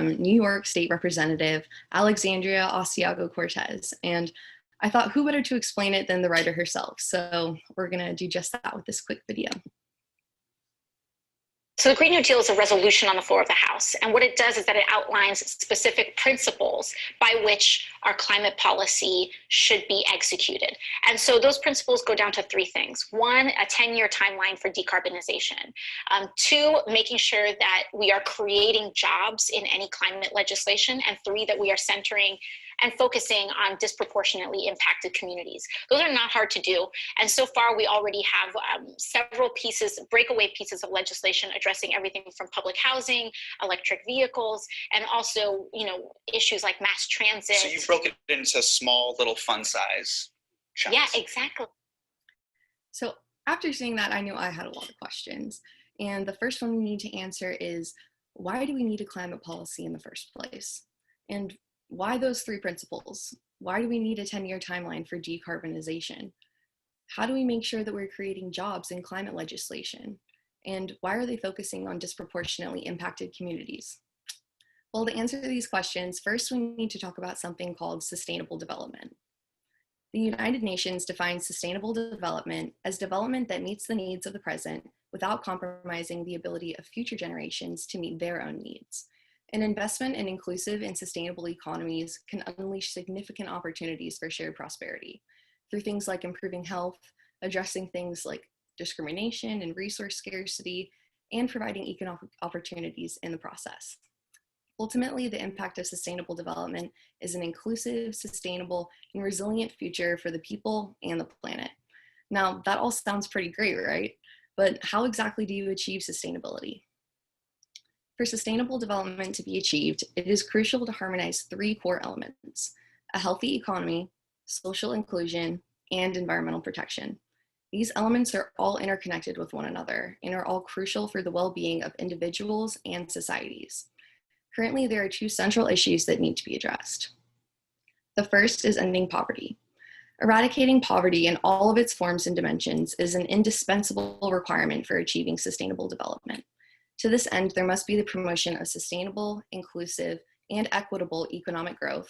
welcome New York State Representative Alexandria Ocasio-Cortez. And I thought, who better to explain it than the writer herself? So we're going to do just that with this quick video. So the Green New Deal is a resolution on the floor of the House. And what it does is that it outlines specific principles by which our climate policy should be executed. And so those principles go down to three things. One, a 10-year timeline for decarbonization. Two, making sure that we are creating jobs in any climate legislation. And three, that we are centering and focusing on disproportionately impacted communities. Those are not hard to do. And so far, we already have several pieces, breakaway pieces of legislation addressing everything from public housing, electric vehicles, and also, issues like mass transit. So you broke it into small little fun size chunks. Yeah, exactly. So after seeing that, I knew I had a lot of questions. And the first one we need to answer is, why do we need a climate policy in the first place? And why those three principles? Why do we need a 10-year timeline for decarbonization? How do we make sure that we're creating jobs in climate legislation? And why are they focusing on disproportionately impacted communities? Well, to answer these questions, first we need to talk about something called sustainable development. The United Nations defines sustainable development as development that meets the needs of the present without compromising the ability of future generations to meet their own needs. An investment in inclusive and sustainable economies can unleash significant opportunities for shared prosperity through things like improving health, addressing things like discrimination and resource scarcity, and providing economic opportunities in the process. Ultimately, the impact of sustainable development is an inclusive, sustainable, and resilient future for the people and the planet. Now, that all sounds pretty great, right? But how exactly do you achieve sustainability? For sustainable development to be achieved, it is crucial to harmonize three core elements: a healthy economy, social inclusion, and environmental protection. These elements are all interconnected with one another and are all crucial for the well-being of individuals and societies. Currently, there are two central issues that need to be addressed. The first is ending poverty. Eradicating poverty in all of its forms and dimensions is an indispensable requirement for achieving sustainable development. To this end, there must be the promotion of sustainable, inclusive, and equitable economic growth,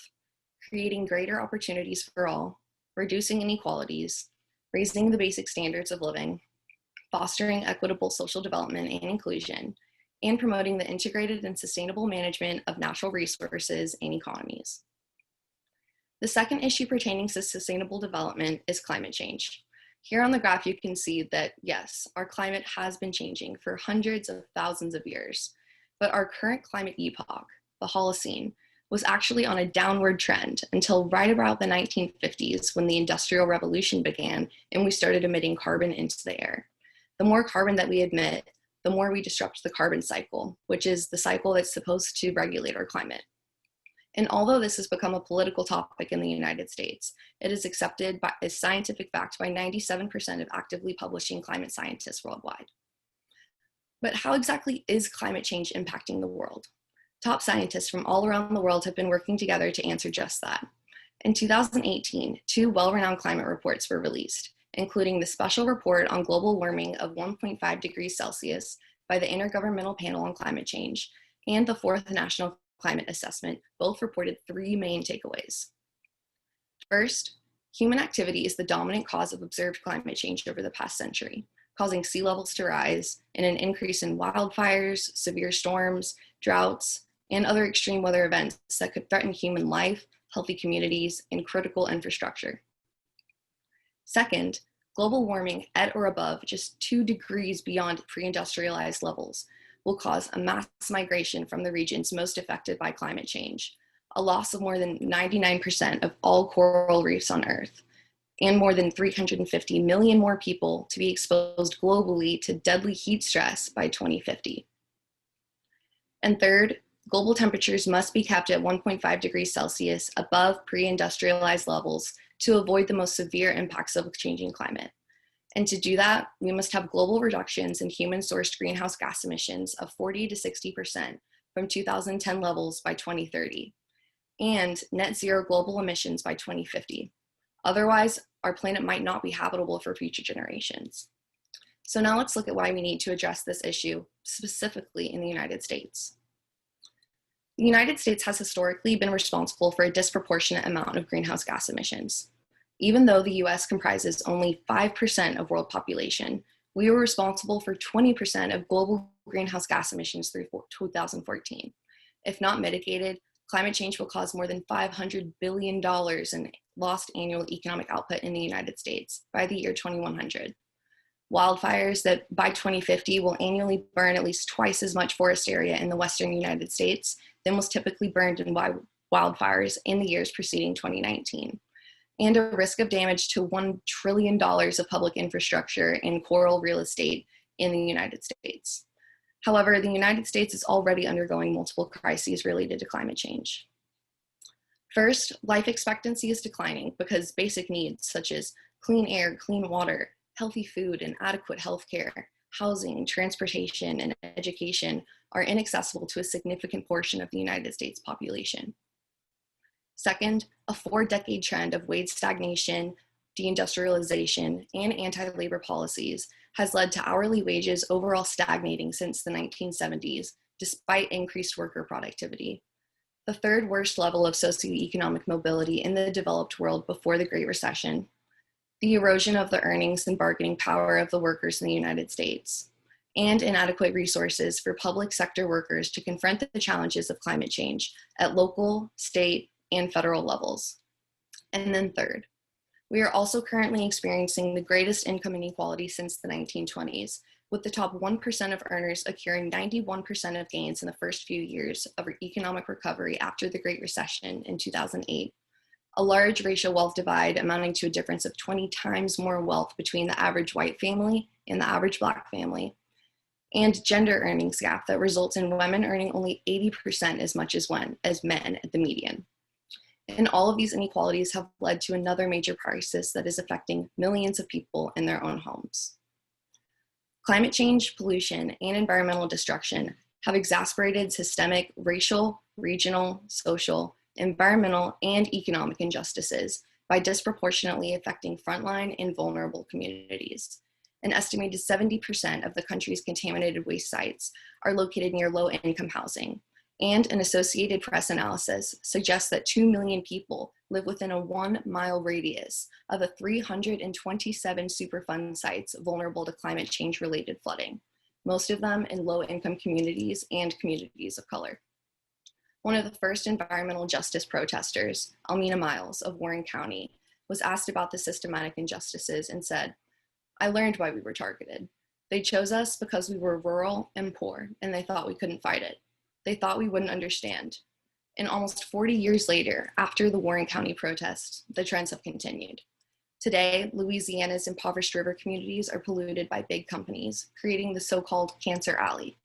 creating greater opportunities for all, reducing inequalities, raising the basic standards of living, fostering equitable social development and inclusion, and promoting the integrated and sustainable management of natural resources and economies. The second issue pertaining to sustainable development is climate change. Here on the graph, you can see that, yes, our climate has been changing for hundreds of thousands of years, but our current climate epoch, the Holocene, was actually on a downward trend until right about the 1950s when the Industrial Revolution began and we started emitting carbon into the air. The more carbon that we emit, the more we disrupt the carbon cycle, which is the cycle that's supposed to regulate our climate. And although this has become a political topic in the United States, it is accepted as scientific fact by 97% of actively publishing climate scientists worldwide. But how exactly is climate change impacting the world? Top scientists from all around the world have been working together to answer just that. In 2018, two well-renowned climate reports were released, including the Special Report on Global Warming of 1.5 degrees Celsius by the Intergovernmental Panel on Climate Change, and the Fourth National Climate Assessment. Both reported three main takeaways. First, human activity is the dominant cause of observed climate change over the past century, causing sea levels to rise and an increase in wildfires, severe storms, droughts, and other extreme weather events that could threaten human life, healthy communities, and critical infrastructure. Second, global warming at or above just 2 degrees beyond pre-industrialized levels will cause a mass migration from the regions most affected by climate change, a loss of more than 99% of all coral reefs on Earth, and more than 350 million more people to be exposed globally to deadly heat stress by 2050. And third, global temperatures must be kept at 1.5 degrees Celsius above pre-industrialized levels to avoid the most severe impacts of changing climate. And to do that, we must have global reductions in human-sourced greenhouse gas emissions of 40 to 60% from 2010 levels by 2030, and net zero global emissions by 2050. Otherwise, our planet might not be habitable for future generations. So now let's look at why we need to address this issue specifically in the United States. The United States has historically been responsible for a disproportionate amount of greenhouse gas emissions. Even though the US comprises only 5% of world population, we were responsible for 20% of global greenhouse gas emissions through 2014. If not mitigated, climate change will cause more than $500 billion in lost annual economic output in the United States by the year 2100. Wildfires that by 2050 will annually burn at least twice as much forest area in the Western United States than was typically burned in wildfires in the years preceding 2019. And a risk of damage to $1 trillion of public infrastructure and coral real estate in the United States. However, the United States is already undergoing multiple crises related to climate change. First, life expectancy is declining because basic needs such as clean air, clean water, healthy food, and adequate health care, housing, transportation, and education are inaccessible to a significant portion of the United States population. Second, a 4-decade trend of wage stagnation, deindustrialization, and anti-labor policies has led to hourly wages overall stagnating since the 1970s, despite increased worker productivity. The third worst level of socioeconomic mobility in the developed world before the Great Recession, the erosion of the earnings and bargaining power of the workers in the United States, and inadequate resources for public sector workers to confront the challenges of climate change at local, state, and federal levels. And then third, we are also currently experiencing the greatest income inequality since the 1920s, with the top 1% of earners accruing 91% of gains in the first few years of economic recovery after the Great Recession in 2008. A large racial wealth divide amounting to a difference of 20 times more wealth between the average white family and the average Black family, and gender earnings gap that results in women earning only 80% as much as men at the median. And all of these inequalities have led to another major crisis that is affecting millions of people in their own homes. Climate change, pollution, and environmental destruction have exacerbated systemic racial, regional, social, environmental, and economic injustices by disproportionately affecting frontline and vulnerable communities. An estimated 70% of the country's contaminated waste sites are located near low-income housing, and an Associated Press analysis suggests that 2 million people live within a 1-mile radius of the 327 Superfund sites vulnerable to climate change-related flooding, most of them in low-income communities and communities of color. One of the first environmental justice protesters, Almina Miles of Warren County, was asked about the systematic injustices and said, "I learned why we were targeted. They chose us because we were rural and poor, and they thought we couldn't fight it. They thought we wouldn't understand." And almost 40 years later, after the Warren County protests, the trends have continued. Today, Louisiana's impoverished river communities are polluted by big companies, creating the so-called Cancer Alley.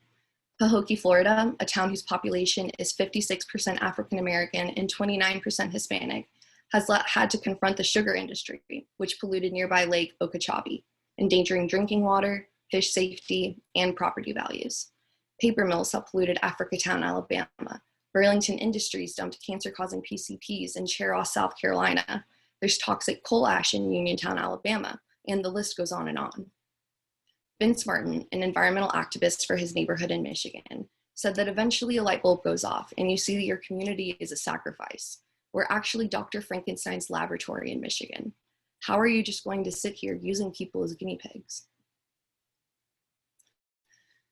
Pahokee, Florida, a town whose population is 56% African American and 29% Hispanic, has had to confront the sugar industry, which polluted nearby Lake Okeechobee, endangering drinking water, fish safety, and property values. Paper mills have polluted Africatown, Alabama. Burlington Industries dumped cancer-causing PCPs in Cheraw, South Carolina. There's toxic coal ash in Uniontown, Alabama, and the list goes on and on. Vince Martin, an environmental activist for his neighborhood in Michigan, said that eventually a light bulb goes off and you see that your community is a sacrifice. We're actually Dr. Frankenstein's laboratory in Michigan. How are you just going to sit here using people as guinea pigs?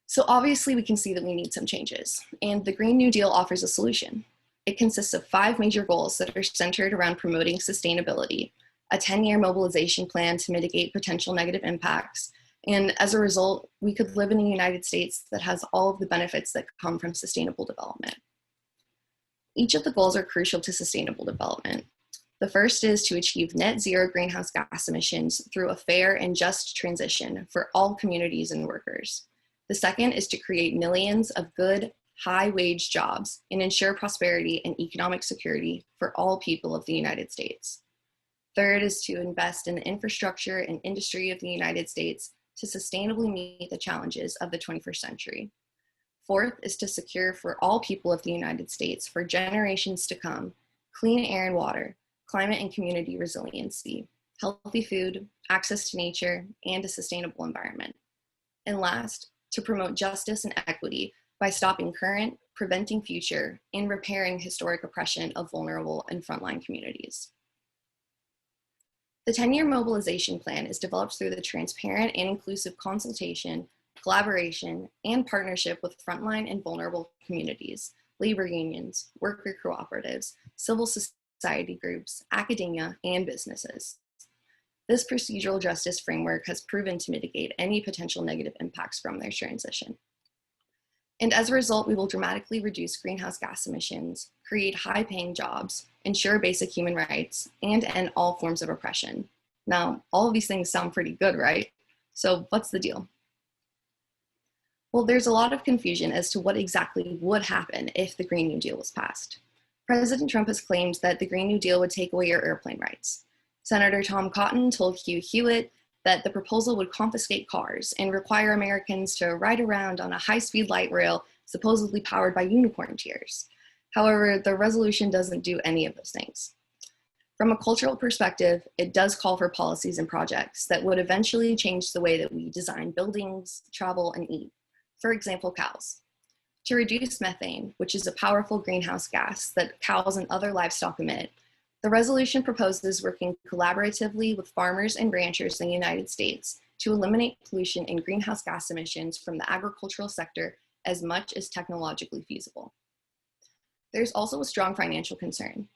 So obviously we can see that we need some changes, and the Green New Deal offers a solution. It consists of 5 major goals that are centered around promoting sustainability, a 10-year mobilization plan to mitigate potential negative impacts, and as a result, we could live in a United States that has all of the benefits that come from sustainable development. Each of the goals are crucial to sustainable development. The first is to achieve net zero greenhouse gas emissions through a fair and just transition for all communities and workers. The second is to create millions of good, high-wage jobs and ensure prosperity and economic security for all people of the United States. Third is to invest in the infrastructure and industry of the United States to sustainably meet the challenges of the 21st century. Fourth is to secure for all people of the United States for generations to come clean air and water, climate and community resiliency, healthy food, access to nature, and a sustainable environment. And last, to promote justice and equity by stopping current, preventing future, and repairing historic oppression of vulnerable and frontline communities. The 10-year mobilization plan is developed through the transparent and inclusive consultation, collaboration, and partnership with frontline and vulnerable communities, labor unions, worker cooperatives, civil society groups, academia, and businesses. This procedural justice framework has proven to mitigate any potential negative impacts from their transition. And as a result, we will dramatically reduce greenhouse gas emissions, create high-paying jobs, ensure basic human rights, and end all forms of oppression. Now, all of these things sound pretty good, right? So what's the deal? Well, there's a lot of confusion as to what exactly would happen if the Green New Deal was passed. President Trump has claimed that the Green New Deal would take away your airplane rights. Senator Tom Cotton told Hugh Hewitt that the proposal would confiscate cars and require Americans to ride around on a high-speed light rail supposedly powered by unicorn tears. However, the resolution doesn't do any of those things. From a cultural perspective, it does call for policies and projects that would eventually change the way that we design buildings, travel, and eat. For example, cows. To reduce methane, which is a powerful greenhouse gas that cows and other livestock emit, the resolution proposes working collaboratively with farmers and ranchers in the United States to eliminate pollution and greenhouse gas emissions from the agricultural sector as much as technologically feasible. There's also a strong financial concern.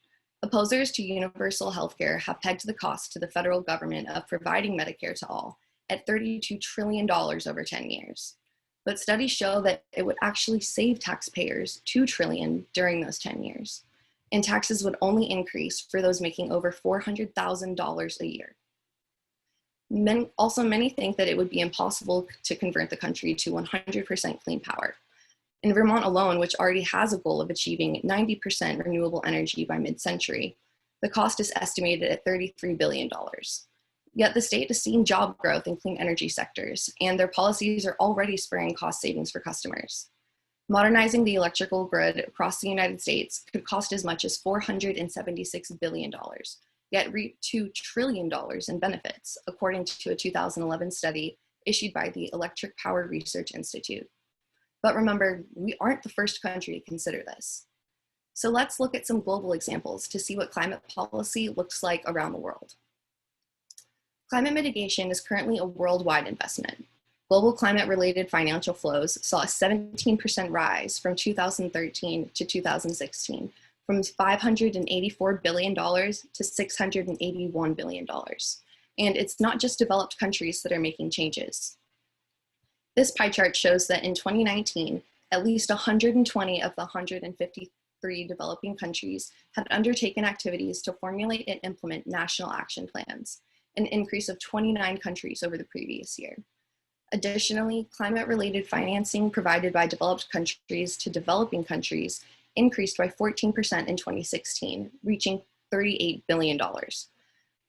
Opposers to universal healthcare have pegged the cost to the federal government of providing Medicare to all at $32 trillion over 10 years. But studies show that it would actually save taxpayers $2 trillion during those 10 years. And taxes would only increase for those making over $400,000 a year. Many think that it would be impossible to convert the country to 100% clean power. In Vermont alone, which already has a goal of achieving 90% renewable energy by mid-century, the cost is estimated at $33 billion. Yet the state has seen job growth in clean energy sectors, and their policies are already spurring cost savings for customers. Modernizing the electrical grid across the United States could cost as much as $476 billion, yet reap $2 trillion in benefits, according to a 2011 study issued by the Electric Power Research Institute. But remember, we aren't the first country to consider this. So let's look at some global examples to see what climate policy looks like around the world. Climate mitigation is currently a worldwide investment. Global climate-related financial flows saw a 17% rise from 2013 to 2016, from $584 billion to $681 billion. And it's not just developed countries that are making changes. This pie chart shows that in 2019, at least 120 of the 153 developing countries had undertaken activities to formulate and implement national action plans, an increase of 29 countries over the previous year. Additionally, climate-related financing provided by developed countries to developing countries increased by 14% in 2016, reaching $38 billion.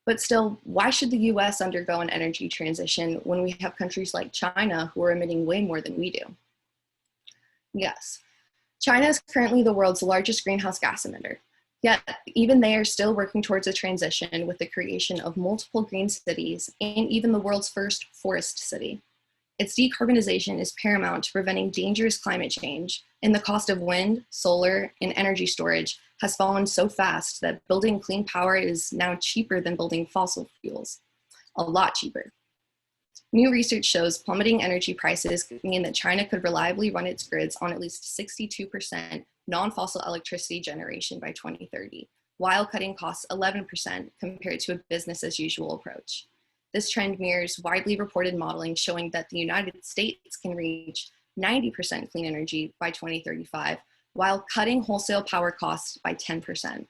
But still, why should the US undergo an energy transition when we have countries like China who are emitting way more than we do? Yes, China is currently the world's largest greenhouse gas emitter. Yet, even they are still working towards a transition with the creation of multiple green cities and even the world's first forest city. Its decarbonization is paramount to preventing dangerous climate change, and the cost of wind, solar, and energy storage has fallen so fast that building clean power is now cheaper than building fossil fuels, a lot cheaper. New research shows plummeting energy prices mean that China could reliably run its grids on at least 62% non-fossil electricity generation by 2030, while cutting costs 11% compared to a business-as-usual approach. This trend mirrors widely reported modeling showing that the United States can reach 90% clean energy by 2035, while cutting wholesale power costs by 10%.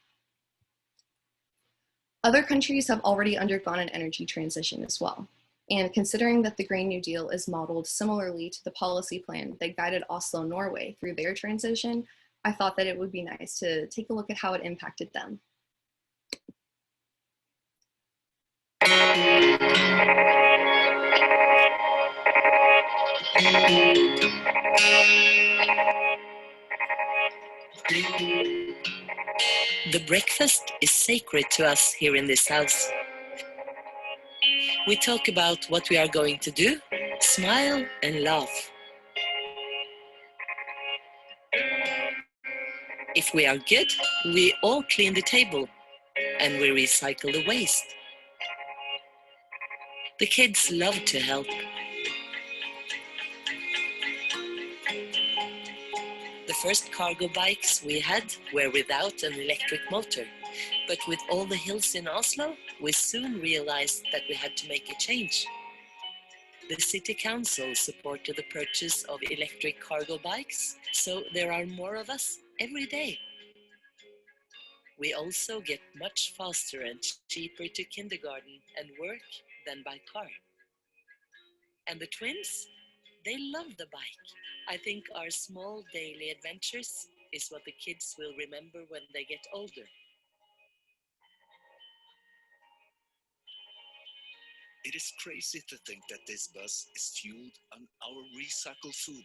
Other countries have already undergone an energy transition as well. And considering that the Green New Deal is modeled similarly to the policy plan that guided Oslo, Norway through their transition, I thought that it would be nice to take a look at how it impacted them. The breakfast is sacred to us here in this house. We talk about what we are going to do, smile and laugh. If we are good, we all clean the table and we recycle the waste. The kids love to help. The first cargo bikes we had were without an electric motor, but with all the hills in Oslo, we soon realized that we had to make a change. The city council supported the purchase of electric cargo bikes, so there are more of us every day. We also get much faster and cheaper to kindergarten and work than by car. And the twins? They love the bike. I think our small daily adventures is what the kids will remember when they get older. It is crazy to think that this bus is fueled on our recycled food.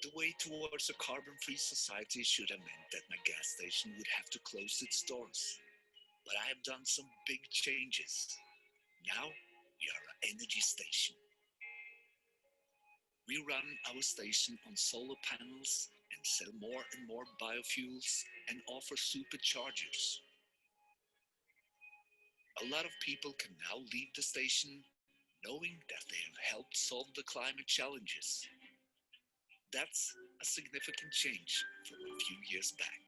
The way towards a carbon-free society should have meant that my gas station would have to close its doors. But I have done some big changes. Now we are an energy station. We run our station on solar panels and sell more and more biofuels and offer superchargers. A lot of people can now leave the station knowing that they have helped solve the climate challenges. That's a significant change from a few years back.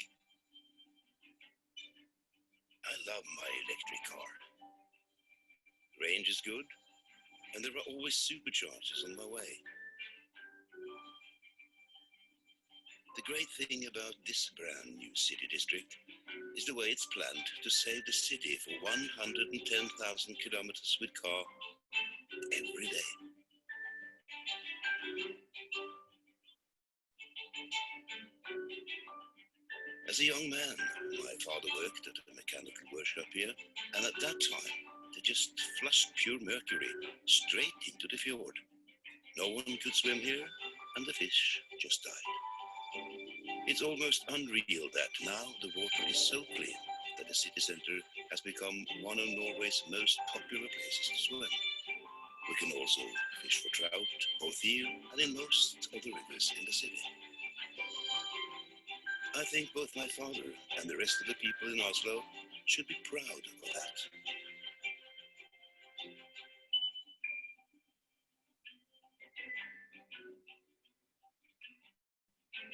I love my electric car. Range is good, and there are always superchargers on my way. The great thing about this brand new city district is the way it's planned to save the city for 110,000 kilometers with car every day. As a young man, my father worked at a mechanical workshop here, and at that time, they just flushed pure mercury straight into the fjord. No one could swim here, and the fish just died. It's almost unreal that now the water is so clean that the city center has become one of Norway's most popular places to swim. We can also fish for trout, both here and in most of the rivers in the city. I think both my father and the rest of the people in Oslo should be proud of that.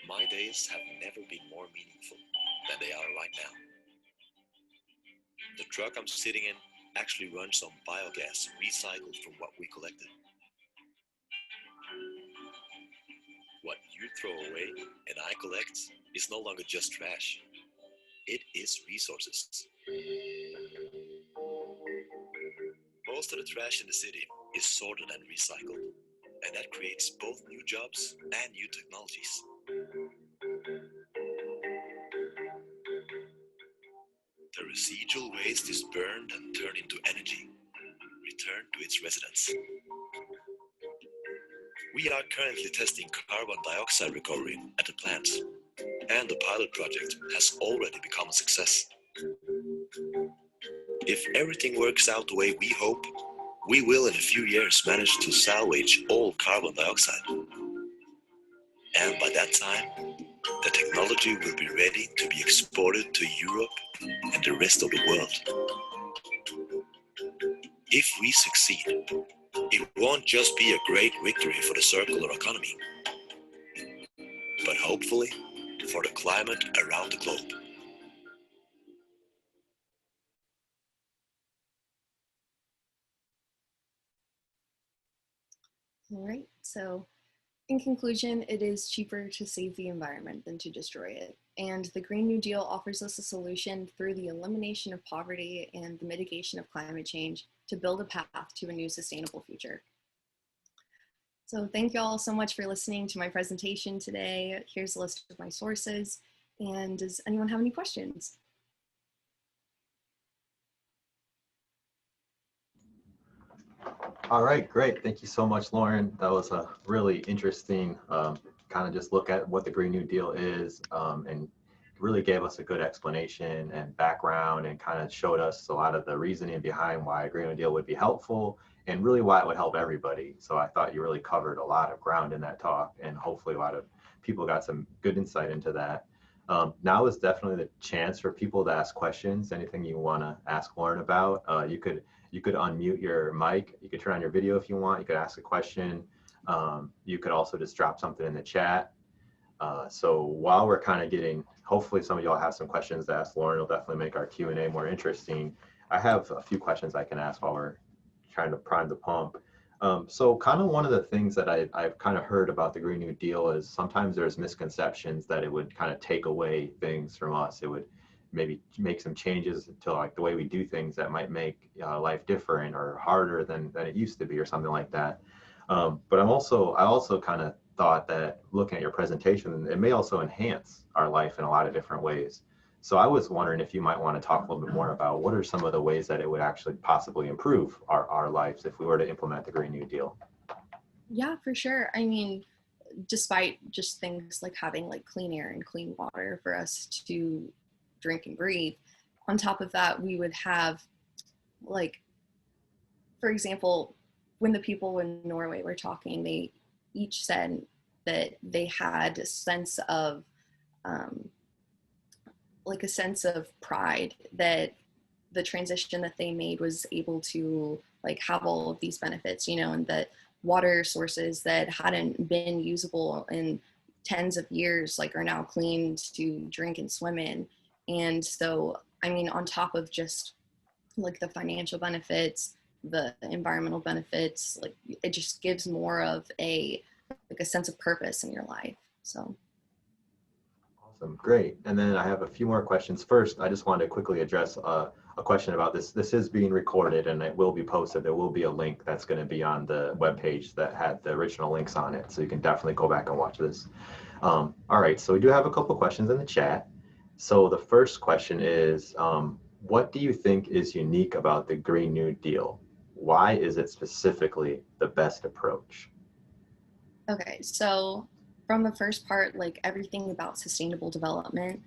My days have never been more meaningful than they are right now. The truck I'm sitting in actually runs on biogas recycled from what we collected. What you throw away and I collect is no longer just trash. It is resources. Most of the trash in the city is sorted and recycled, and that creates both new jobs and new technologies. The residual waste is burned and turned into energy, returned to its residents. We are currently testing carbon dioxide recovery at the plant, and the pilot project has already become a success. If everything works out the way we hope, we will in a few years manage to salvage all carbon dioxide. And by that time, the technology will be ready to be exported to Europe and the rest of the world. If we succeed, it won't just be a great victory for the circular economy, but hopefully for the climate around the globe. All right, so in conclusion, it is cheaper to save the environment than to destroy it. And the Green New Deal offers us a solution through the elimination of poverty and the mitigation of climate change to build a path to a new sustainable future. So thank you all so much for listening to my presentation today. Here's a list of my sources. And does anyone have any questions? All right, great. Thank you so much, Lauren. That was a really interesting kind of just look at what the Green New Deal is, and really gave us a good explanation and background and kind of showed us a lot of the reasoning behind why a Green New Deal would be helpful and really why it would help everybody. So I thought you really covered a lot of ground in that talk, and hopefully a lot of people got some good insight into that. Now is definitely the chance for people to ask questions. Anything you want to ask Lauryn about, you could unmute your mic. You could turn on your video if you want. You could ask a question. You could also just drop something in the chat. So while we're kind of getting, hopefully some of y'all have some questions to ask Lauryn. It'll definitely make our Q&A more interesting. I have a few questions I can ask while we're trying to prime the pump. So kind of one of the things that I've kind of heard about the Green New Deal is sometimes there's misconceptions that it would kind of take away things from us. It would maybe make some changes to like the way we do things that might make life different or harder than it used to be or something like that. But I also kind of thought that looking at your presentation, it may also enhance our life in a lot of different ways. So I was wondering if you might want to talk a little bit more about what are some of the ways that it would actually possibly improve our lives if we were to implement the Green New Deal? Yeah, for sure. I mean, despite just things like having like clean air and clean water for us to drink and breathe, on top of that, we would have like, for example, when the people in Norway were talking, they each said that they had a sense of like a sense of pride that the transition that they made was able to like have all of these benefits, you know, and that water sources that hadn't been usable in tens of years like are now clean to drink and swim in. And so, I mean, on top of just like the financial benefits, the environmental benefits, like it just gives more of a like a sense of purpose in your life. So Awesome, great. And then I have a few more questions. First, I just wanted to quickly address a question about this. This is being recorded and it will be posted. There will be a link that's going to be on the webpage that had the original links on it. So you can definitely go back and watch this. All right, so we do have a couple questions in the chat. So the first question is, what do you think is unique about the Green New Deal? Why is it specifically the best approach? okay, so from the first part, like everything about sustainable development,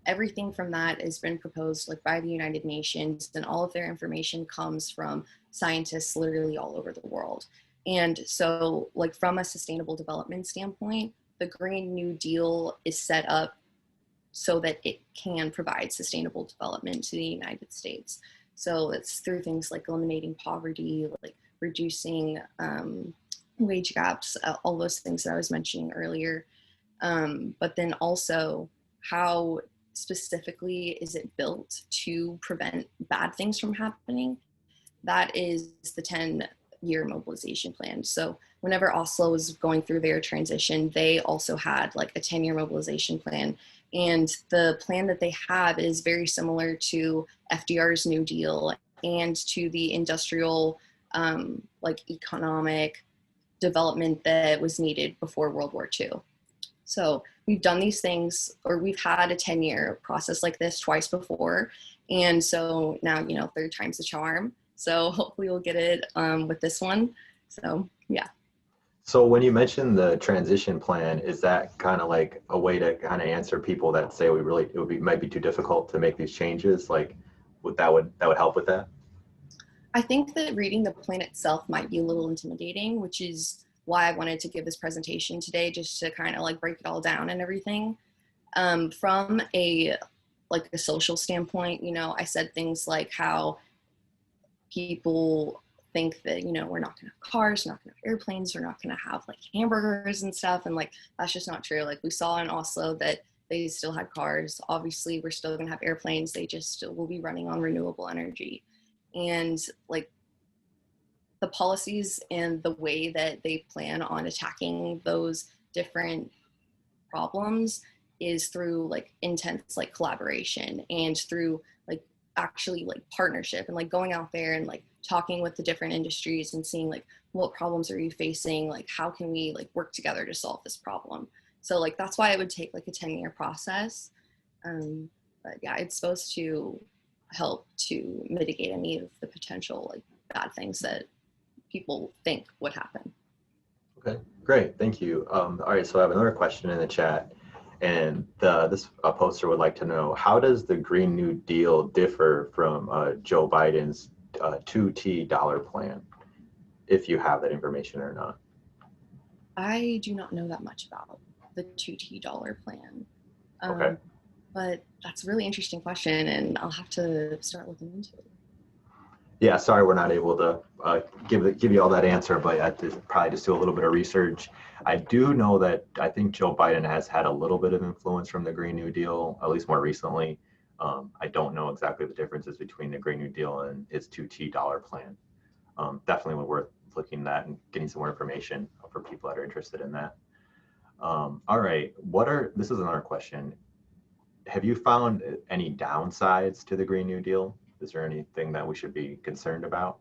everything from that has been proposed like by the United Nations, and all of their information comes from scientists literally all over the world. And so like from a sustainable development standpoint, the Green New Deal is set up so that it can provide sustainable development to the United States. So it's through things like eliminating poverty, like reducing wage gaps, all those things that I was mentioning earlier. But then also how specifically is it built to prevent bad things from happening? That is the 10-year mobilization plan. So whenever Oslo was going through their transition, they also had like a 10-year mobilization plan. And the plan that they have is very similar to FDR's New Deal and to the industrial, like economic development that was needed before World War II. So we've done these things, or we've had a 10-year process like this twice before. And so now, you know, third time's the charm. So hopefully we'll get it with this one. So yeah. So when you mentioned the transition plan, is that kind of like a way to kind of answer people that say might be too difficult to make these changes? Like that would help with that? I think that reading the plan itself might be a little intimidating, which is why I wanted to give this presentation today, just to kind of like break it all down and everything. From a social standpoint, you know, I said things like how people think that, you know, we're not gonna have cars, we're not gonna have airplanes, we're not gonna have like hamburgers and stuff, and like that's just not true. Like we saw in Oslo that they still had cars. Obviously we're still gonna have airplanes, they just will be running on renewable energy. And like the policies and the way that they plan on attacking those different problems is through like intense like collaboration and through like actually like partnership and like going out there and like talking with the different industries and seeing like what problems are you facing, like how can we like work together to solve this problem. So like that's why it would take like a 10-year process. But yeah, it's supposed to help to mitigate any of the potential like bad things that people think would happen. Okay, great, thank you. All right, so I have another question in the chat, and this poster would like to know, how does the Green New Deal differ from Joe Biden's $2T plan, if you have that information or not? I do not know that much about the $2T plan. Okay. But that's a really interesting question, and I'll have to start looking into it. Yeah, sorry we're not able to give you all that answer, but I probably just do a little bit of research. I do know that I think Joe Biden has had a little bit of influence from the Green New Deal, at least more recently. I don't know exactly the differences between the Green New Deal and his $2T plan. Definitely worth looking at and getting some more information for people that are interested in that. All right, this is another question. Have you found any downsides to the Green New Deal? Is there anything that we should be concerned about?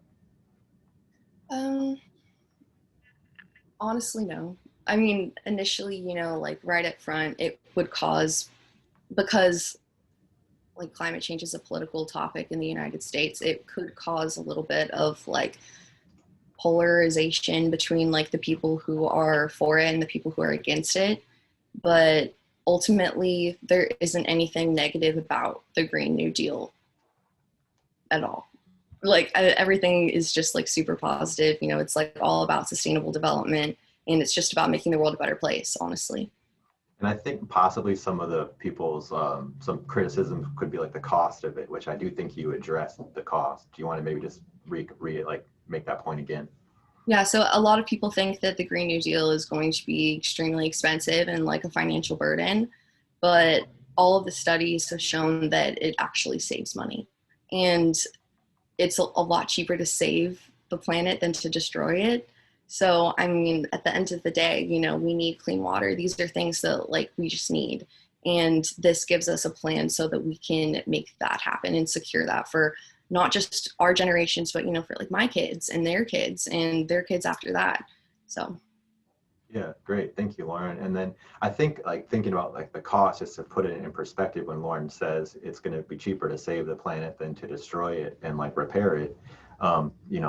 Honestly, no. I mean, initially, like right up front, it would cause, because like climate change is a political topic in the United States, it could cause a little bit of like polarization between like the people who are for it and the people who are against it. But ultimately, there isn't anything negative about the Green New Deal at all. Like everything is just like super positive. It's like all about sustainable development, and it's just about making the world a better place, honestly. And I think possibly some of the people's some criticism could be like the cost of it, which I do think you addressed the cost. Do you want to maybe just make that point again? Yeah, so a lot of people think that the Green New Deal is going to be extremely expensive and like a financial burden, but all of the studies have shown that it actually saves money. And it's a lot cheaper to save the planet than to destroy it. So, I mean, at the end of the day, we need clean water. These are things that like we just need. And this gives us a plan so that we can make that happen and secure that for not just our generations, but, for like my kids and their kids after that. So. Yeah, great. Thank you, Lauryn. And then I think like thinking about like the cost, just to put it in perspective, when Lauryn says it's going to be cheaper to save the planet than to destroy it and like repair it,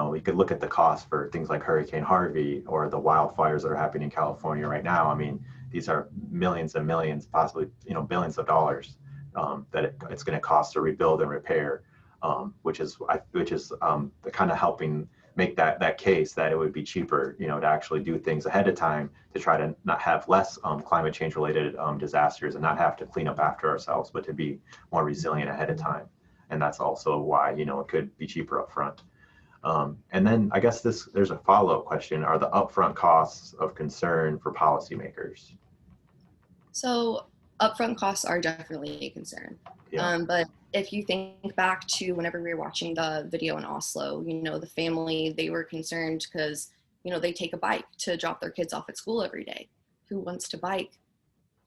we could look at the cost for things like Hurricane Harvey or the wildfires that are happening in California right now. I mean, these are millions and millions, possibly, billions of dollars that it's going to cost to rebuild and repair, which is the kind of helping make that case that it would be cheaper, to actually do things ahead of time to try to not have less climate change related disasters and not have to clean up after ourselves, but to be more resilient ahead of time. And that's also why, it could be cheaper up front. And then I guess there's a follow-up question. Are the upfront costs of concern for policymakers? So upfront costs are definitely a concern. Yeah. But if you think back to whenever we were watching the video in Oslo, the family, they were concerned because, they take a bike to drop their kids off at school every day. Who wants to bike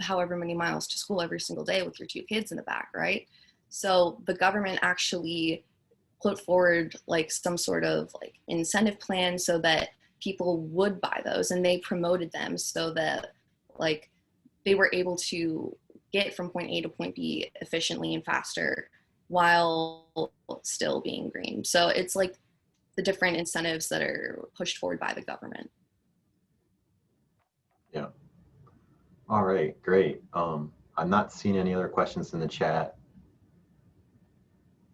however many miles to school every single day with your two kids in the back, right? So the government actually put forward like some sort of like incentive plan so that people would buy those, and they promoted them so that like they were able to get from point A to point B efficiently and faster while still being green. So it's like the different incentives that are pushed forward by the government. Yeah. All right, great. I'm not seeing any other questions in the chat.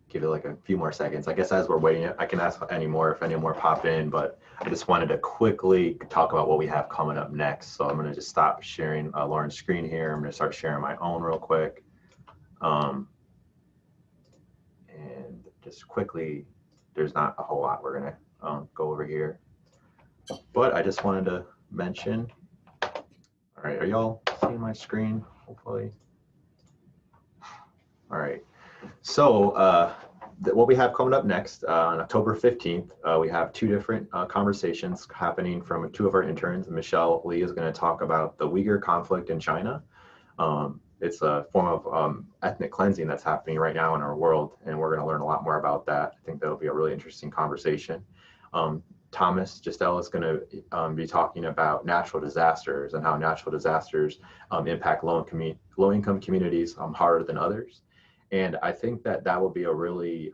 Give it like a few more seconds. I guess as we're waiting, I can ask any more if any more pop in, but I just wanted to quickly talk about what we have coming up next. So I'm going to just stop sharing Lauryn's screen here. I'm going to start sharing my own real quick. And just quickly, there's not a whole lot. We're going to go over here. But I just wanted to mention, all right, are y'all seeing my screen, hopefully? All right. So what we have coming up next on October 15th, we have two different conversations happening from two of our interns. Michelle Lee is going to talk about the Uyghur conflict in China. It's a form of ethnic cleansing that's happening right now in our world, and we're going to learn a lot more about that. I think that'll be a really interesting conversation. Thomas Giselle is going to be talking about natural disasters and how natural disasters impact low-income communities harder than others. And I think that will be a really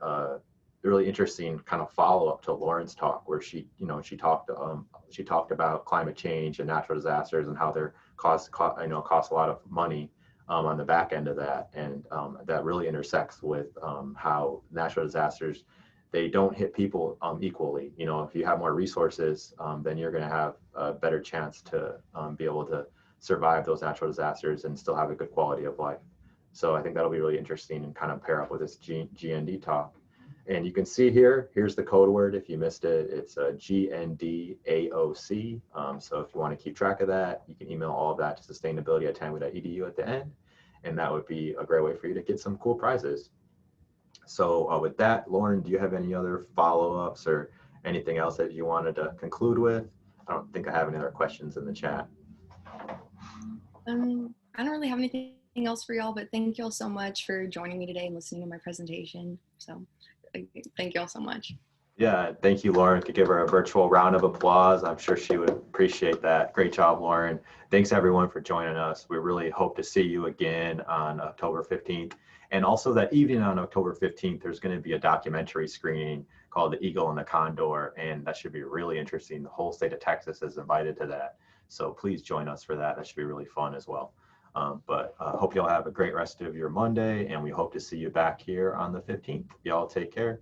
interesting kind of follow-up to Lauryn's talk, where she talked about climate change and natural disasters and how they're cost a lot of money on the back end of that, and that really intersects with how natural disasters, they don't hit people equally. If you have more resources, then you're going to have a better chance to be able to survive those natural disasters and still have a good quality of life. So I think that'll be really interesting and kind of pair up with this GND talk. And you can see here, here's the code word. If you missed it, it's a GNDAOC. So if you want to keep track of that, you can email all of that to sustainability@tamu.edu at the end. And that would be a great way for you to get some cool prizes. So with that, Lauryn, do you have any other follow-ups or anything else that you wanted to conclude with? I don't think I have any other questions in the chat. I don't really have anything else for y'all, but thank y'all so much for joining me today and listening to my presentation. So thank y'all so much. Yeah, thank you, Lauryn. Could give her a virtual round of applause. I'm sure she would appreciate that. Great job, Lauryn. Thanks everyone for joining us. We really hope to see you again on October 15th. And also that evening on October 15th, there's going to be a documentary screening called The Eagle and the Condor, and that should be really interesting. The whole state of Texas is invited to that. So please join us for that. That should be really fun as well. But hope y'all have a great rest of your Monday, and we hope to see you back here on the 15th. Y'all take care.